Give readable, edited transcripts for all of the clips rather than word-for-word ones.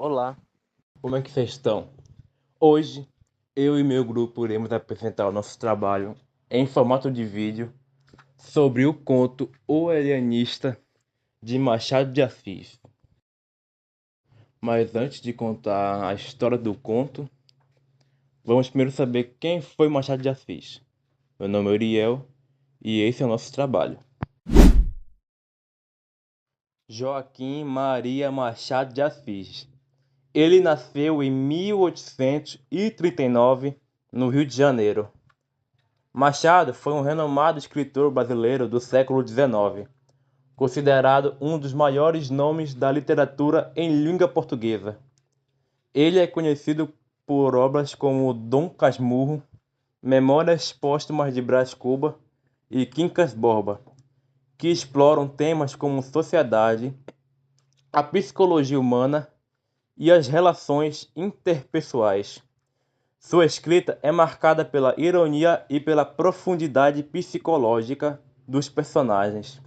Olá, como é que vocês estão? Hoje, eu e meu grupo iremos apresentar o nosso trabalho em formato de vídeo sobre o conto O Alienista de Machado de Assis. Mas antes de contar a história do conto, vamos primeiro saber quem foi Machado de Assis. Meu nome é Uriel e esse é o nosso trabalho. Joaquim Maria Machado de Assis. Ele nasceu em 1839, no Rio de Janeiro. Machado foi um renomado escritor brasileiro do século XIX, considerado um dos maiores nomes da literatura em língua portuguesa. Ele é conhecido por obras como Dom Casmurro, Memórias Póstumas de Brás Cuba e Quincas Borba, que exploram temas como sociedade, a psicologia humana e as relações interpessoais. Sua escrita é marcada pela ironia e pela profundidade psicológica dos personagens.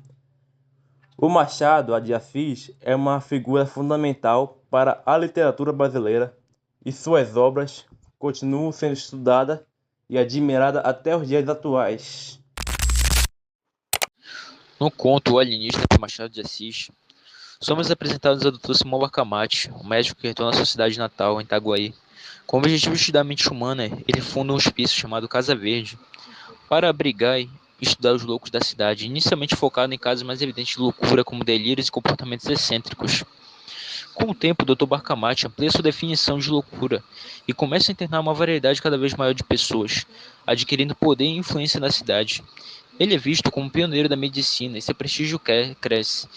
O Machado de Assis é uma figura fundamental para a literatura brasileira e suas obras continuam sendo estudadas e admiradas até os dias atuais. No conto O Alienista de Machado de Assis, somos apresentados ao Dr. Simão Bacamarte, um médico que retorna à sua cidade natal, em Itaguaí. Com o objetivo de estudar a mente humana, ele funda um hospício chamado Casa Verde, para abrigar e estudar os loucos da cidade, inicialmente focado em casos mais evidentes de loucura, como delírios e comportamentos excêntricos. Com o tempo, o Dr. Bacamarte amplia sua definição de loucura e começa a internar uma variedade cada vez maior de pessoas, adquirindo poder e influência na cidade. Ele é visto como pioneiro da medicina e seu prestígio cresce,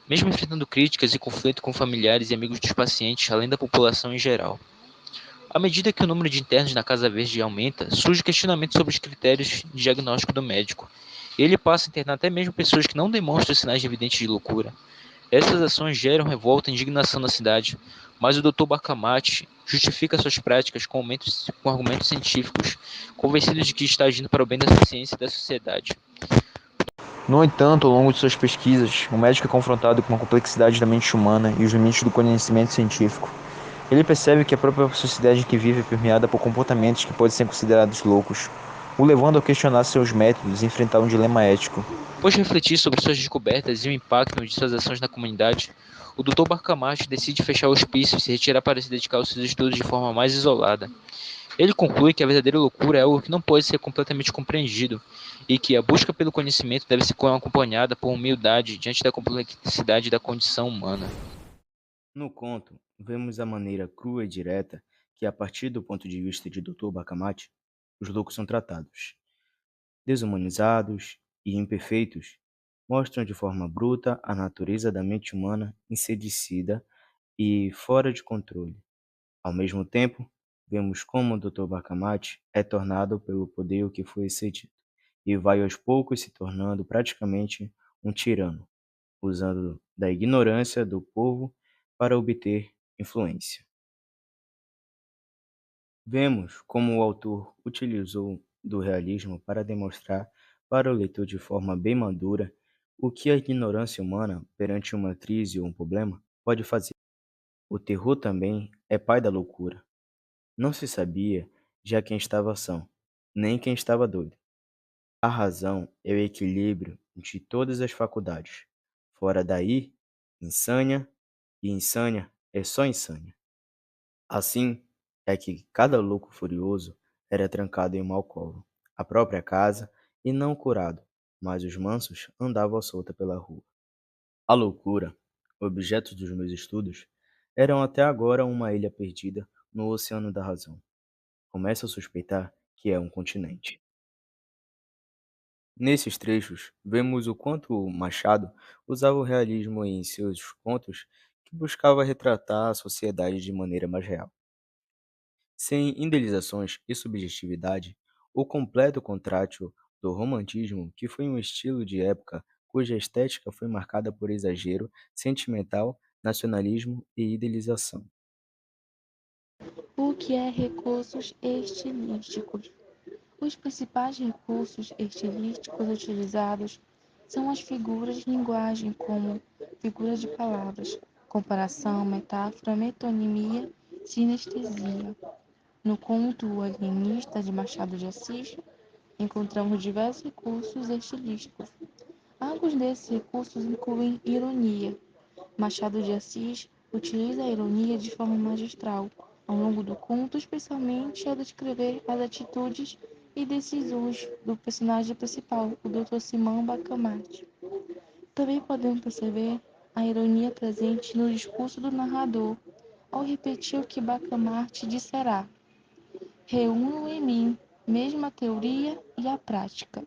mesmo enfrentando críticas e conflito com familiares e amigos dos pacientes, além da população em geral. À medida que o número de internos na Casa Verde aumenta, surge questionamento sobre os critérios de diagnóstico do médico. Ele passa a internar até mesmo pessoas que não demonstram sinais evidentes de loucura. Essas ações geram revolta e indignação na cidade, mas o Dr. Bacamarte justifica suas práticas com argumentos científicos, convencido de que está agindo para o bem da ciência e da sociedade. No entanto, ao longo de suas pesquisas, o médico é confrontado com a complexidade da mente humana e os limites do conhecimento científico. Ele percebe que a própria sociedade em que vive é permeada por comportamentos que podem ser considerados loucos, o levando a questionar seus métodos e enfrentar um dilema ético. Após refletir sobre suas descobertas e o impacto de suas ações na comunidade, o Dr. Bacamarte decide fechar o hospício e se retirar para se dedicar aos seus estudos de forma mais isolada. Ele conclui que a verdadeira loucura é algo que não pode ser completamente compreendido e que a busca pelo conhecimento deve ser acompanhada por humildade diante da complexidade da condição humana. No conto, vemos a maneira crua e direta que, a partir do ponto de vista de Dr. Bacamarte, os loucos são tratados. Desumanizados e imperfeitos, mostram de forma bruta a natureza da mente humana enseguecida e fora de controle. Ao mesmo tempo, vemos como o Dr. Bacamarte é tornado pelo poder que foi excedido e vai aos poucos se tornando praticamente um tirano, usando da ignorância do povo para obter influência. Vemos como o autor utilizou do realismo para demonstrar para o leitor de forma bem madura o que a ignorância humana perante uma crise ou um problema pode fazer. O terror também é pai da loucura. Não se sabia já quem estava são, nem quem estava doido. A razão é o equilíbrio de todas as faculdades. Fora daí, insânia, e insânia é só insânia. Assim é que cada louco furioso era trancado em uma alcova, a própria casa, e não curado, mas os mansos andavam à solta pela rua. A loucura, objeto dos meus estudos, eram até agora uma ilha perdida no oceano da razão. Começo a suspeitar que é um continente. Nesses trechos, vemos o quanto Machado usava o realismo em seus contos que buscava retratar a sociedade de maneira mais real. Sem idealizações e subjetividade, o completo contrário do romantismo, que foi um estilo de época cuja estética foi marcada por exagero sentimental, nacionalismo e idealização. O que é recursos estilísticos? Os principais recursos estilísticos utilizados são as figuras de linguagem, como figuras de palavras, comparação, metáfora, metonimia, sinestesia. No conto O Alienista, de Machado de Assis, encontramos diversos recursos estilísticos. Alguns desses recursos incluem ironia. Machado de Assis utiliza a ironia de forma magistral ao longo do conto, especialmente ao descrever as atitudes e decisões do personagem principal, o Dr. Simão Bacamarte. Também podemos perceber a ironia presente no discurso do narrador, ao repetir o que Bacamarte disserá: reúno em mim mesmo a teoria e a prática.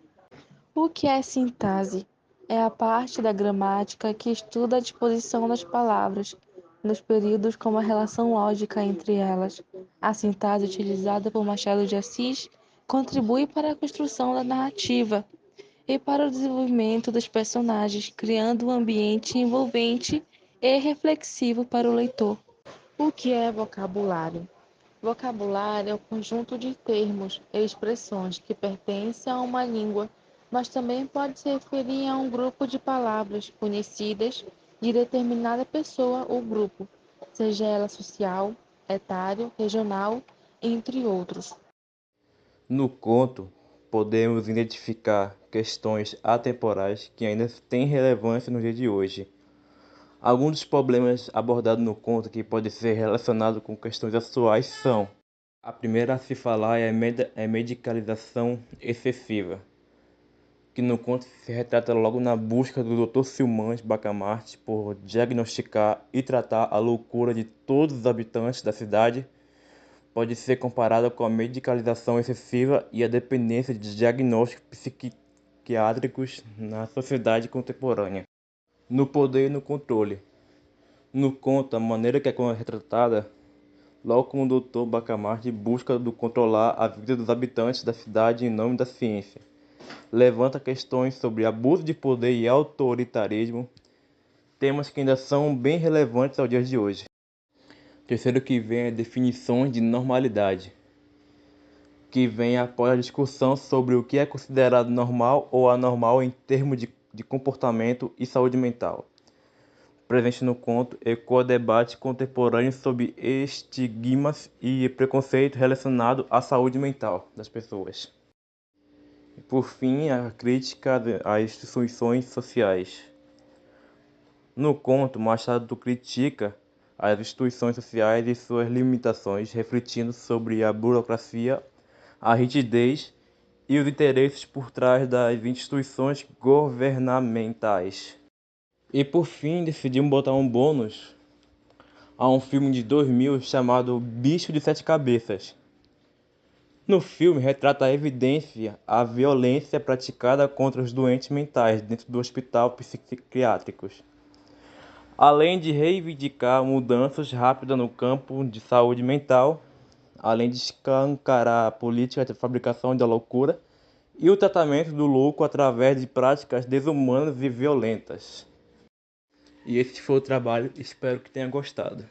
O que é sintaxe? É a parte da gramática que estuda a disposição das palavras, nos períodos como a relação lógica entre elas. A sintaxe utilizada por Machado de Assis contribui para a construção da narrativa e para o desenvolvimento dos personagens, criando um ambiente envolvente e reflexivo para o leitor. O que é vocabulário? Vocabulário é o conjunto de termos e expressões que pertencem a uma língua, mas também pode se referir a um grupo de palavras conhecidas de determinada pessoa ou grupo, seja ela social, etário, regional, entre outros. No conto, podemos identificar questões atemporais que ainda têm relevância no dia de hoje. Alguns dos problemas abordados no conto que podem ser relacionados com questões atuais são: a primeira a se falar é a medicalização excessiva, que no conto se retrata logo na busca do Dr. Silmães Bacamarte por diagnosticar e tratar a loucura de todos os habitantes da cidade. Pode ser comparada com a medicalização excessiva e a dependência de diagnósticos psiquiátricos na sociedade contemporânea. No poder e no controle. No conto, a maneira que é retratada, logo como o Dr. Bacamarte busca controlar a vida dos habitantes da cidade em nome da ciência, levanta questões sobre abuso de poder e autoritarismo, temas que ainda são bem relevantes aos dias de hoje. Terceiro que vem é definições de normalidade, que vem após a discussão sobre o que é considerado normal ou anormal em termos de comportamento e saúde mental. Presente no conto ecoa debate contemporâneo sobre estigmas e preconceito relacionado à saúde mental das pessoas. E por fim, a crítica às instituições sociais. No conto, Machado critica as instituições sociais e suas limitações, refletindo sobre a burocracia, a rigidez e os interesses por trás das instituições governamentais. E por fim, decidimos botar um bônus a um filme de 2000 chamado Bicho de Sete Cabeças. No filme retrata a evidência a violência praticada contra os doentes mentais dentro do hospital psiquiátricos, além de reivindicar mudanças rápidas no campo de saúde mental, além de escancarar a política de fabricação da loucura e o tratamento do louco através de práticas desumanas e violentas. E esse foi o trabalho, espero que tenha gostado.